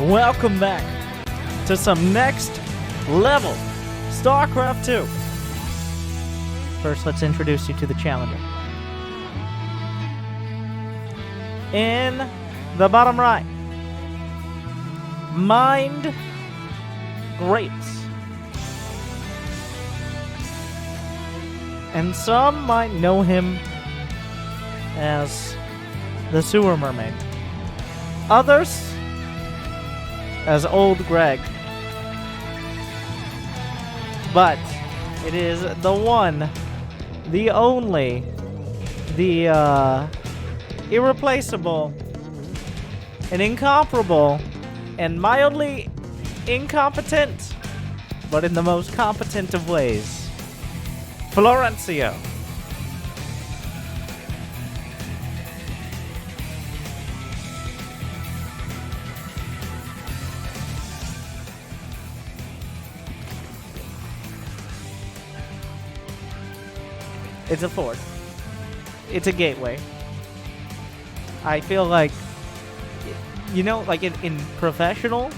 Welcome back to some next level Starcraft 2. First, let's introduce you to the challenger. In the bottom right, Mind Grapes. And some might know him as the Sewer Mermaid. Others as Old Greg. But it is the one, the only, the irreplaceable and incomparable and mildly incompetent, but in the most competent of ways, Florencio. It's a fort. It's a gateway. I feel like, you know, like in professional,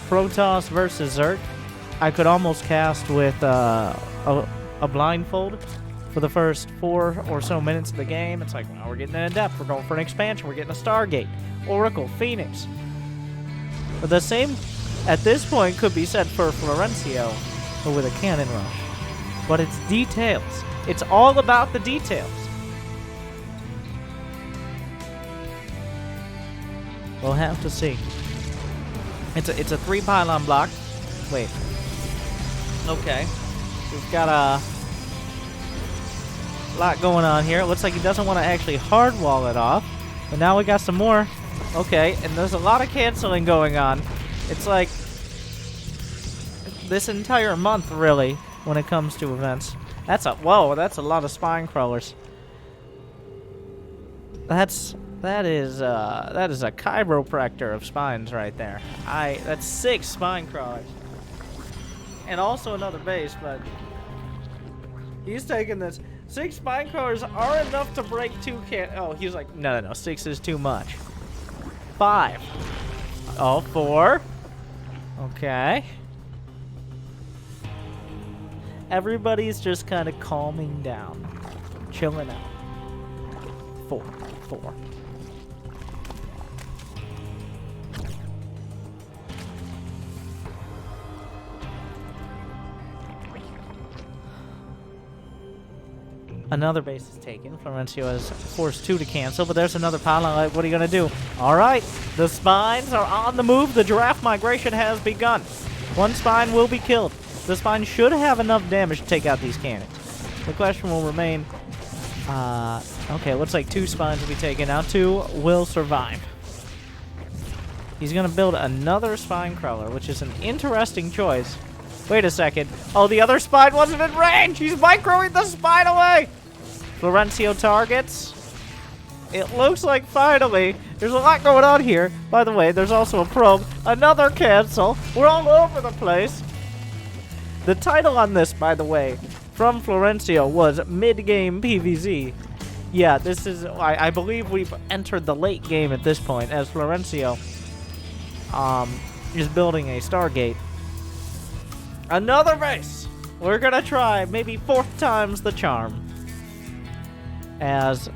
Protoss versus Zerg, I could almost cast with a blindfold for the first 4 or so minutes of the game. It's like, well, we're getting in depth. We're going for an expansion. We're getting a Stargate, Oracle, Phoenix. But the same, at this point, could be said for Florencio, but with a cannon rush. But it's details. It's all about the details. We'll have to see. It's a 3 pylon block. Wait. Okay. We've got a lot going on here. It looks like he doesn't want to actually hard wall it off. But now we got some more. Okay, and there's a lot of canceling going on. It's like this entire month, really, when it comes to events. That's a that's a lot of spine crawlers. That is a chiropractor of spines right there. That's 6 spine crawlers. And also another base, but he's taking this. 6 spine crawlers are enough to break 2 Oh, he's like, no, 6 is too much. 5. Oh, 4. Okay. Everybody's just kind of calming down, chilling out. 4. Another base is taken. Florencio has forced 2 to cancel, but there's another pylon. Like, what are you going to do? All right, the spines are on the move. The giraffe migration has begun. 1 spine will be killed. The spine should have enough damage to take out these cannons. The question will remain, okay, looks like 2 spines will be taken out. 2 will survive. He's going to build another spine crawler, which is an interesting choice. Wait a second. Oh, the other spine wasn't in range! He's microing the spine away! Florencio targets. It looks like finally, there's a lot going on here. By the way, there's also a probe. Another cancel. We're all over the place. The title on this, by the way, from Florencio was Mid-Game PvZ. Yeah, this is, I believe we've entered the late game at this point, as Florencio is building a Stargate. Another base! We're gonna try, maybe 4th time's the charm. As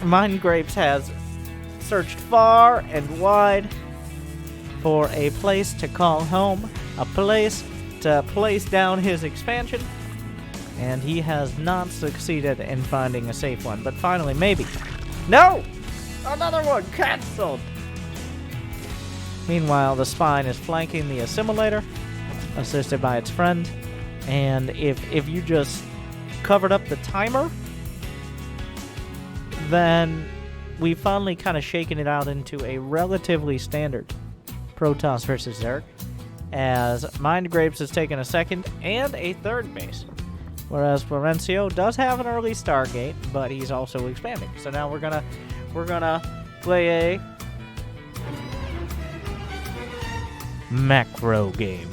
Mind Grapes has searched far and wide for a place to call home, a place to place down his expansion, and he has not succeeded in finding a safe one. But finally, maybe. No! Another one canceled! Meanwhile, the spine is flanking the assimilator, assisted by its friend, and if you just covered up the timer, then we've finally kind of shaken it out into a relatively standard Protoss versus Zerg, as Mind Grapes has taken a 2nd and a 3rd base, whereas Florencio does have an early Stargate, but he's also expanding. So now we're gonna play a macro game.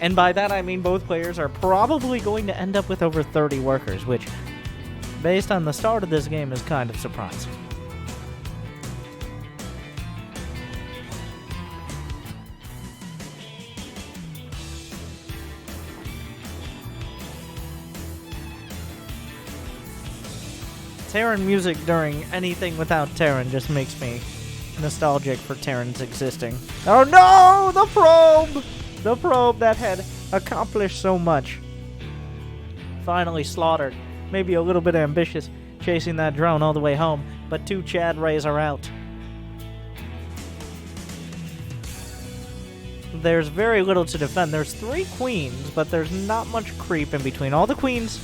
And by that I mean both players are probably going to end up with over 30 workers, which, based on the start of this game, is kind of surprising. Terran music during anything without Terran just makes me nostalgic for Terrans existing. Oh no! The probe! The probe that had accomplished so much. Finally slaughtered. Maybe a little bit ambitious, chasing that drone all the way home, but 2 Chad Rays are out. There's very little to defend. There's 3 queens, but there's not much creep in between. All the queens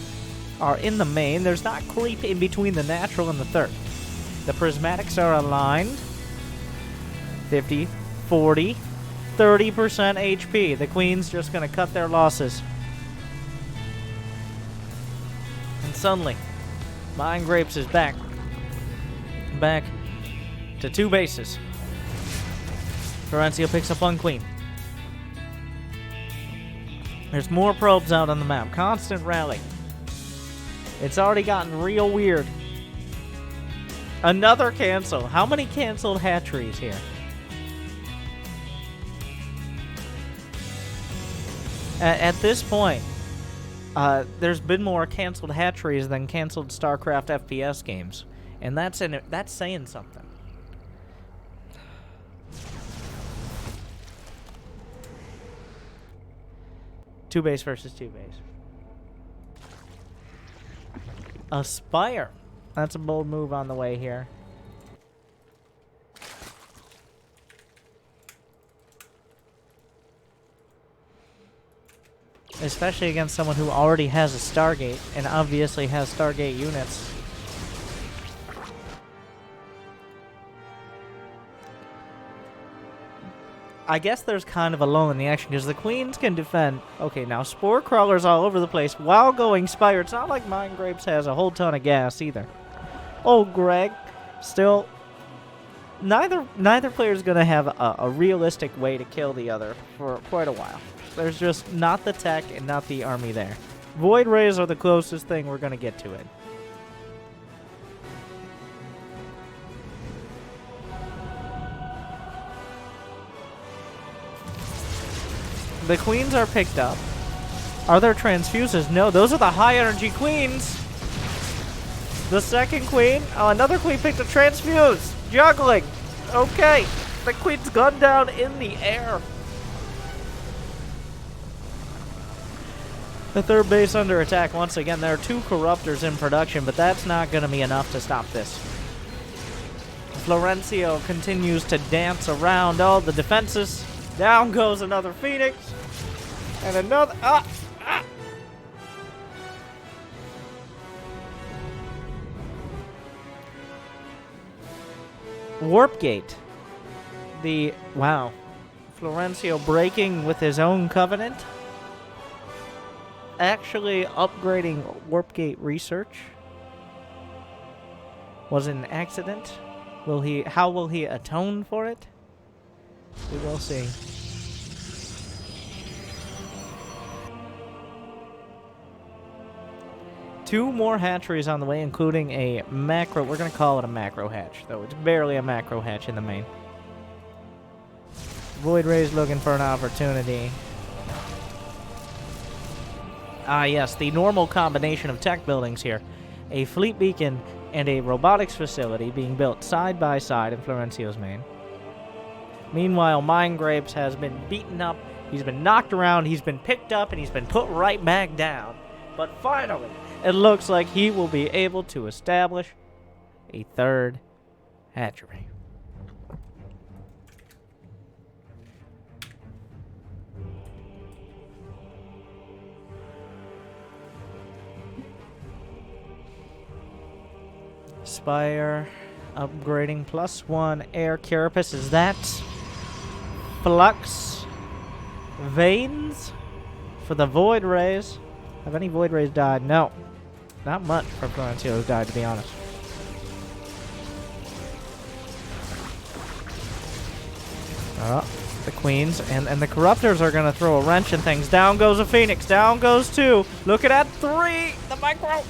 are in the main. There's not creep in between the natural and the third. The prismatics are aligned. 50, 40, 30% HP. The queen's just going to cut their losses. And suddenly, Mind Grapes is back. Back to 2 bases. Florencio picks up 1 queen. There's more probes out on the map. Constant rally. It's already gotten real weird. Another cancel. How many canceled hatcheries here? At this point, there's been more canceled hatcheries than canceled Starcraft FPS games. And that's saying something. Two base versus 2 base. Aspire. That's a bold move on the way here. Especially against someone who already has a Stargate and obviously has Stargate units. I guess there's kind of a lull in the action because the queens can defend. Okay, now Spore Crawlers all over the place while going Spire. It's not like Mind Grapes has a whole ton of gas either. Oh, Greg. Still, neither player is going to have a realistic way to kill the other for quite a while. There's just not the tech and not the army there. Void Rays are the closest thing we're going to get to it. The queens are picked up. Are there transfuses? No, those are the high energy queens. The second queen. Oh, another queen picked a transfuse. Juggling. Okay. The queen's gunned down in the air. The third base under attack once again. There are 2 corruptors in production, but that's not going to be enough to stop this. Florencio continues to dance around all the defenses. Down goes another Phoenix. And another... Warp Gate. Wow. Florencio breaking with his own covenant. Actually upgrading Warp Gate research. Was it an accident? How will he atone for it? We will see. Two more hatcheries on the way, including a macro. We're going to call it a macro hatch, though it's barely a macro hatch in the main. Void Ray's looking for an opportunity. Ah, yes, the normal combination of tech buildings here. A fleet beacon and a robotics facility being built side by side in Florencio's main. Meanwhile, Mind Grapes has been beaten up, he's been knocked around, he's been picked up, and he's been put right back down. But finally, it looks like he will be able to establish a third hatchery. Spire upgrading +1 air carapace. Is that flux veins for the Void Rays? Have any Void Rays died? No. Not much for Florencio's died, to be honest. The Queens and the Corruptors are going to throw a wrench in things. Down goes a Phoenix. Down goes 2. Look at that 3. The micro.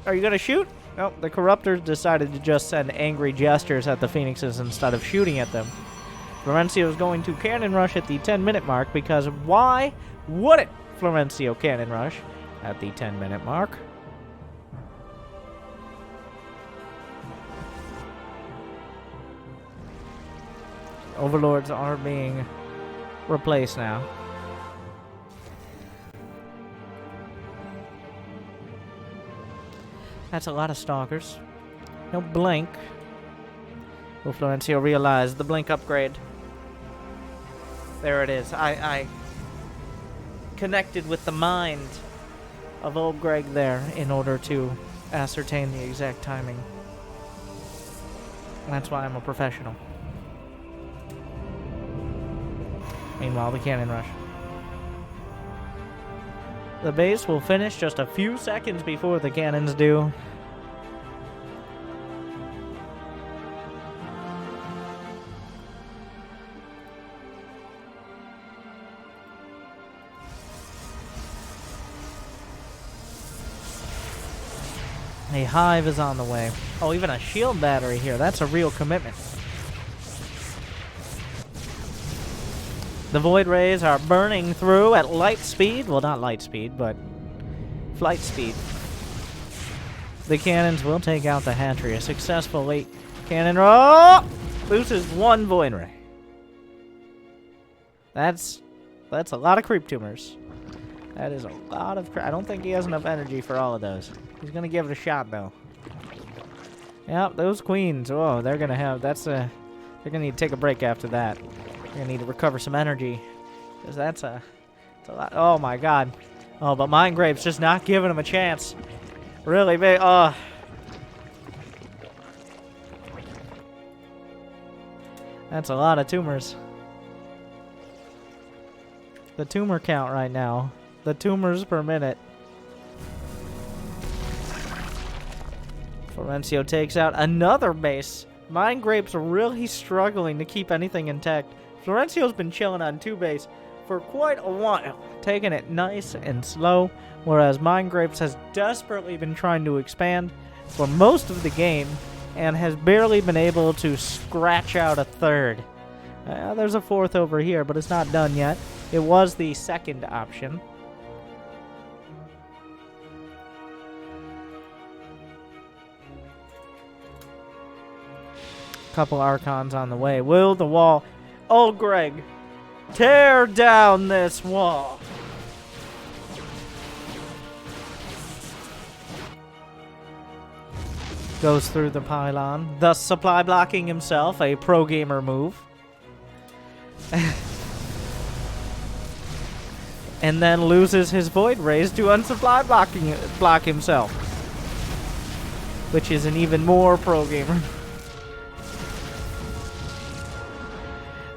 Are you going to shoot? Nope. The Corruptors decided to just send angry gestures at the Phoenixes instead of shooting at them. Florencio is going to cannon rush at the 10-minute mark because why wouldn't Florencio cannon rush at the 10-minute mark? Overlords are being replaced now. That's a lot of stalkers. No blink. Will Florencio realize the blink upgrade? There it is. I connected with the mind of old Greg there in order to ascertain the exact timing. That's why I'm a professional. Meanwhile, the cannon rush. The base will finish just a few seconds before the cannons do. A hive is on the way. Oh, even a shield battery here. That's a real commitment. The void rays are burning through at light speed. Well, not light speed, but flight speed. The cannons will take out the hatchery. A successful late cannon roll loses one void ray. That's a lot of creep tumors. That is a lot of I don't think he has enough energy for all of those. He's gonna give it a shot though. Yep, those queens. Oh, they're gonna have. They're gonna need to take a break after that. They're gonna need to recover some energy, because that's a lot. Oh my God. Oh, but Mind Grape's just not giving him a chance. Really big. Oh. That's a lot of tumors. The tumor count right now. The tumors per minute. Florencio takes out another base. Mind Grape's really struggling to keep anything intact. Florencio's been chilling on 2 base for quite a while, taking it nice and slow, whereas Mind Grapes has desperately been trying to expand for most of the game and has barely been able to scratch out a 3rd. There's a 4th over here, but it's not done yet. It was the 2nd option. Couple Archons on the way. Will the wall... Oh, Greg! Tear down this wall! Goes through the pylon, thus supply blocking himself, a pro gamer move. And then loses his void rays to unsupply block himself. Which is an even more pro gamer.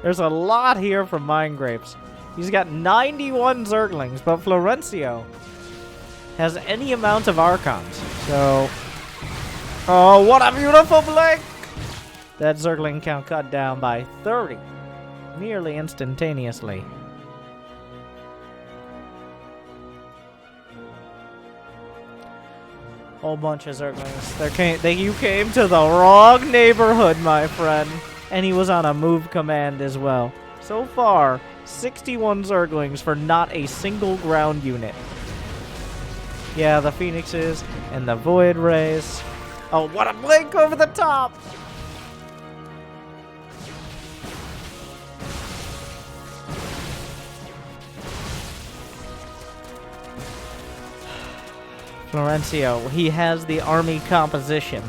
There's a lot here from Mind Grapes. He's got 91 Zerglings, but Florencio has any amount of Archons. So, oh, what a beautiful blink! That Zergling count cut down by 30, nearly instantaneously. Whole bunch of Zerglings. You came to the wrong neighborhood, my friend. And he was on a move command as well. So far, 61 Zerglings for not a single ground unit. Yeah, the Phoenixes and the Void Rays. Oh, what a blink over the top! Florencio, he has the army composition.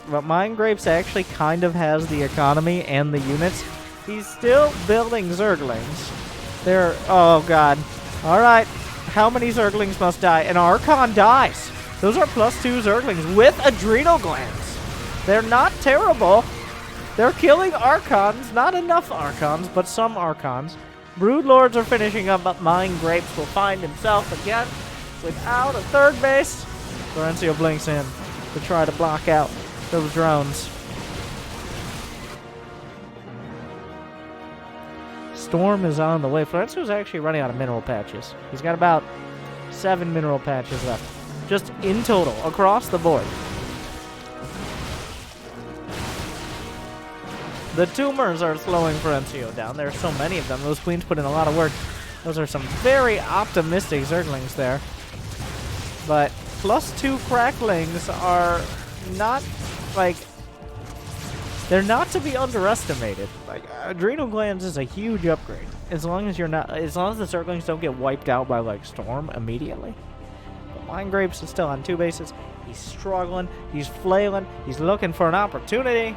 But Mind Grapes actually kind of has the economy and the units. He's still building Zerglings. They're... Oh, God. Alright. How many Zerglings must die? An Archon dies. Those are +2 Zerglings with adrenal glands. They're not terrible. They're killing Archons. Not enough Archons, but some Archons. Broodlords are finishing up, but Mind Grapes will find himself again without a 3rd base. Florencio blinks in to try to block out those drones. Storm is on the way. Florencio's actually running out of mineral patches. He's got about 7 mineral patches left. Just in total, across the board. The tumors are slowing Florencio down. There are so many of them. Those queens put in a lot of work. Those are some very optimistic Zerglings there. But +2 cracklings are not, like, They're not to be underestimated. Like, adrenal glands is a huge upgrade. As long as the Zerglings don't get wiped out by, like, Storm immediately. But Mind Grapes is still on 2 bases. He's struggling. He's flailing. He's looking for an opportunity.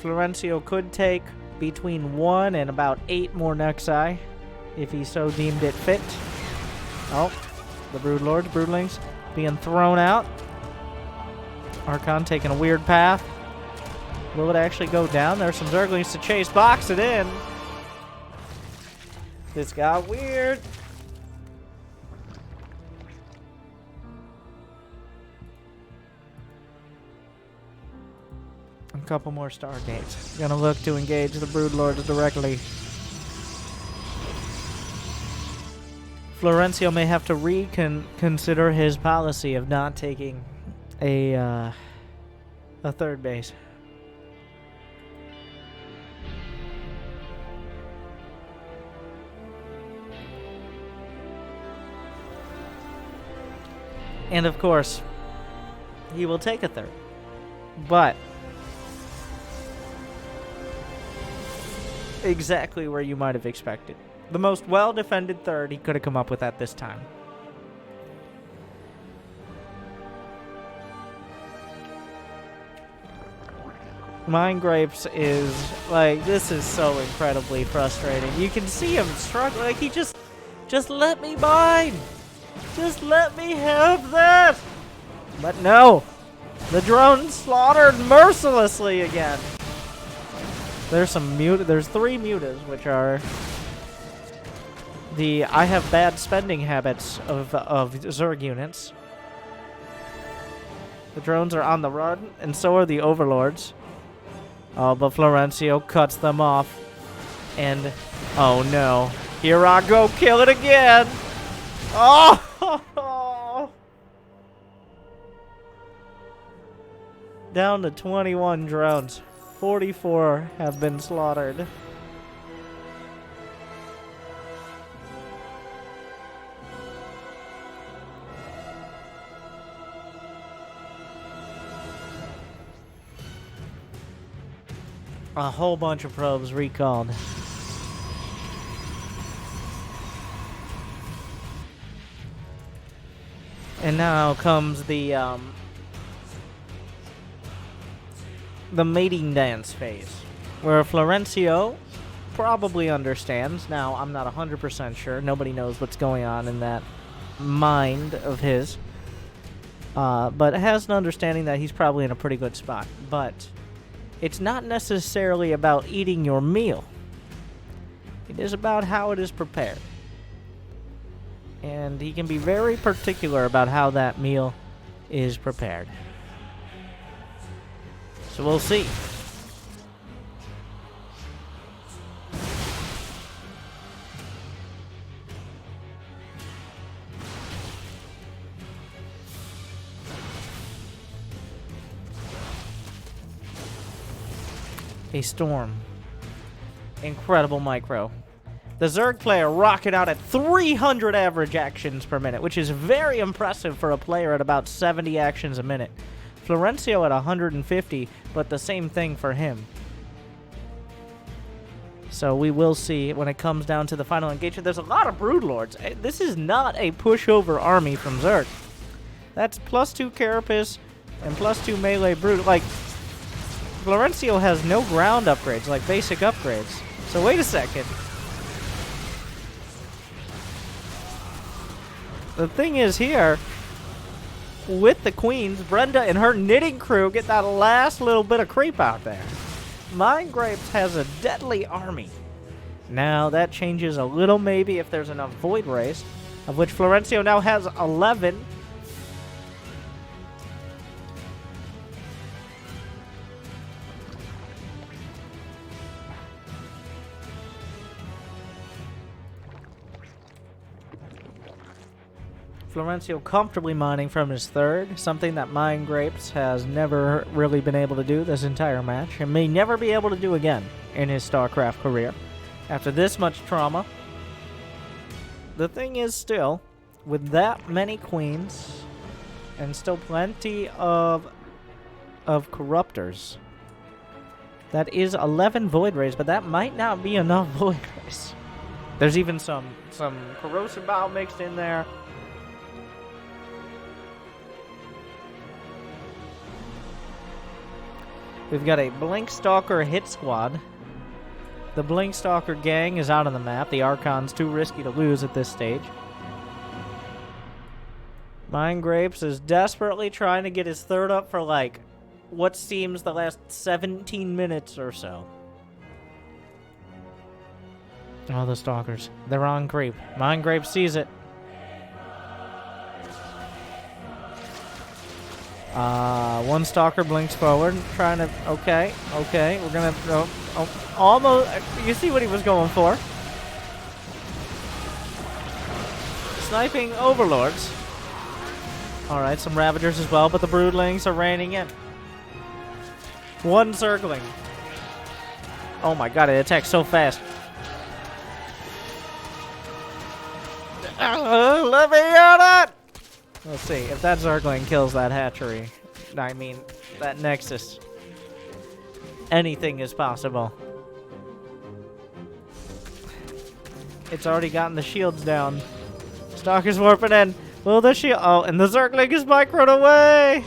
Florencio could take between 1 and about 8 more Nexi, if he so deemed it fit. Oh, the Broodlings being thrown out. Archon taking a weird path. Will it actually go down? There's some Zerglings to chase. Box it in. This got weird. A couple more Stargates. Gonna look to engage the Broodlords directly. Florencio may have to reconsider his policy of not taking a 3rd base. And of course, he will take a 3rd. But exactly where you might have expected. The most well-defended 3rd he could have come up with at this time. Mind Grapes is, like, this is so incredibly frustrating. You can see him struggling. Like, he just let me mine. Just let me have that. But no. The drone slaughtered mercilessly again. There's some there's 3 mutas, which are the I have bad spending habits of Zerg units. The drones are on the run, and so are the overlords. Oh, but Florencio cuts them off. And, oh no. Here I go, kill it again! Oh! Down to 21 drones. 44 have been slaughtered. A whole bunch of probes recalled. And now comes the mating dance phase, where Florencio probably understands. Now, I'm not 100% sure. Nobody knows what's going on in that mind of his. But has an understanding that he's probably in a pretty good spot. But it's not necessarily about eating your meal. It is about how it is prepared. And he can be very particular about how that meal is prepared. So we'll see. A storm. Incredible micro. The Zerg player rocketed out at 300 average actions per minute, which is very impressive for a player at about 70 actions a minute. Florencio at 150, but the same thing for him. So we will see when it comes down to the final engagement. There's a lot of Broodlords. This is not a pushover army from Zerg. That's +2 Carapace and +2 melee Brood. Like, Florencio has no ground upgrades, like basic upgrades. So wait a second. The thing is here, with the queens, Brenda and her knitting crew get that last little bit of creep out there. Mind Grapes has a deadly army. Now, that changes a little maybe if there's enough Void Rays, of which Florencio now has 11. Florencio comfortably mining from his 3rd, something that Mind Grapes has never really been able to do this entire match, and may never be able to do again in his StarCraft career. After this much trauma, the thing is still, with that many queens, and still plenty of corruptors, that is 11 void rays, but that might not be enough void rays. There's even some corrosive bile mixed in there. We've got a Blink Stalker hit squad. The Blink Stalker gang is out on the map. The Archon's too risky to lose at this stage. Mind Grapes is desperately trying to get his third up for, like, what seems the last 17 minutes or so. Oh, the Stalkers. They're on creep. Mind Grape sees it. One Stalker blinks forward, trying to... Okay, we're gonna... almost... You see what he was going for. Sniping Overlords. Alright, some Ravagers as well, but the Broodlings are raining in. One circling. Oh my god, it attacks so fast. Let me at it! Let's see, if that Zergling kills that hatchery, I mean, that Nexus, anything is possible. It's already gotten the shields down. Stalker's warping in. Will the shield... Oh, and the Zergling is microed away!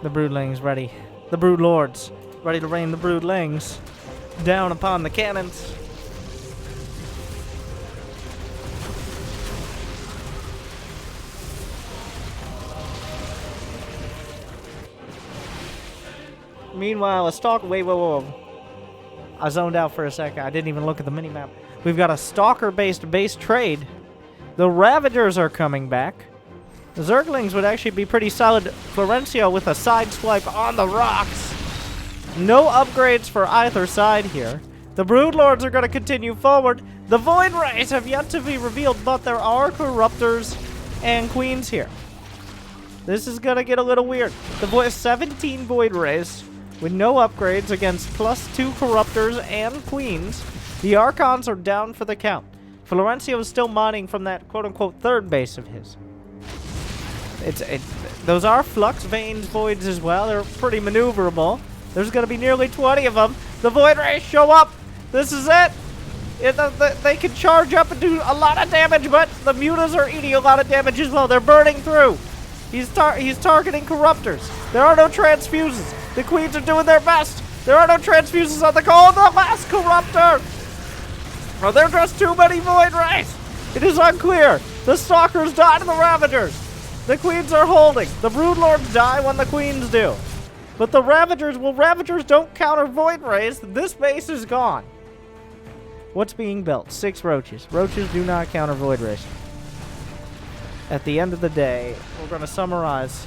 The Broodlings ready. The Broodlords ready to rain the Broodlings down upon the cannons. Meanwhile, a Stalker... Wait. I zoned out for a second. I didn't even look at the minimap. We've got a Stalker-based base trade. The Ravagers are coming back. The Zerglings would actually be pretty solid. Florencio with a side swipe on the rocks. No upgrades for either side here. The Broodlords are going to continue forward. The Void Rays have yet to be revealed, but there are Corruptors and Queens here. This is going to get a little weird. The 17 Void Rays with no upgrades against +2 Corruptors and Queens. The Archons are down for the count. Florencio is still mining from that quote-unquote third base of his. Those are Flux Veins Voids as well. They're pretty maneuverable. There's going to be nearly 20 of them. The Void Rays show up. This is it. They can charge up and do a lot of damage, but the Mutas are eating a lot of damage as well. They're burning through. He's targeting Corruptors. There are no transfuses. The Queens are doing their best. There are no transfuses on the call. The last Corruptor. Are there just too many Void Rays? It is unclear. The Stalkers die to the Ravagers. The Queens are holding. The Broodlords die when the Queens do. But the Ravagers, well, Ravagers don't counter Void Rays. This base is gone. What's being built? 6 Roaches. Roaches do not counter Void Rays. At the end of the day, we're going to summarize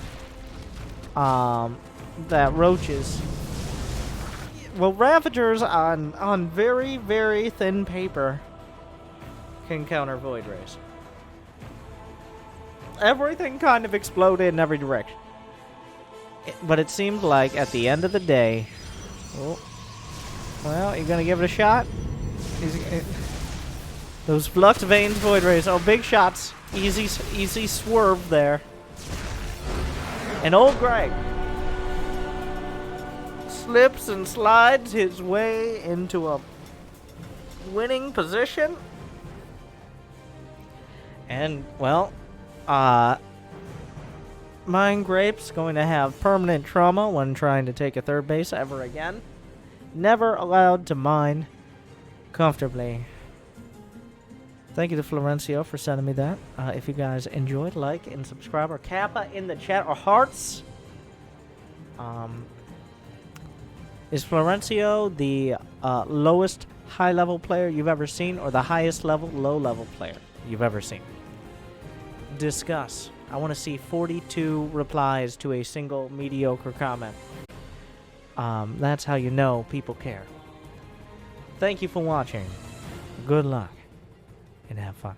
that Roaches... Well, Ravagers on very, very thin paper can counter Void Rays. Everything kind of exploded in every direction. But it seemed like at the end of the day... Oh, well, you gonna give it a shot? Those Flux Veins Void Rays. Oh, big shots. Easy swerve there. And old Greg slips and slides his way into a winning position. And, well... Mind Grape's going to have permanent trauma when trying to take a third base ever again. Never allowed to mine comfortably. Thank you to Florencio for sending me that. If you guys enjoyed, like and subscribe, or Kappa in the chat, or hearts. Is Florencio the lowest high-level player you've ever seen, or the highest level low-level player you've ever seen? Discuss. I want to see 42 replies to a single mediocre comment. That's how you know people care. Thank you for watching. Good luck and have fun.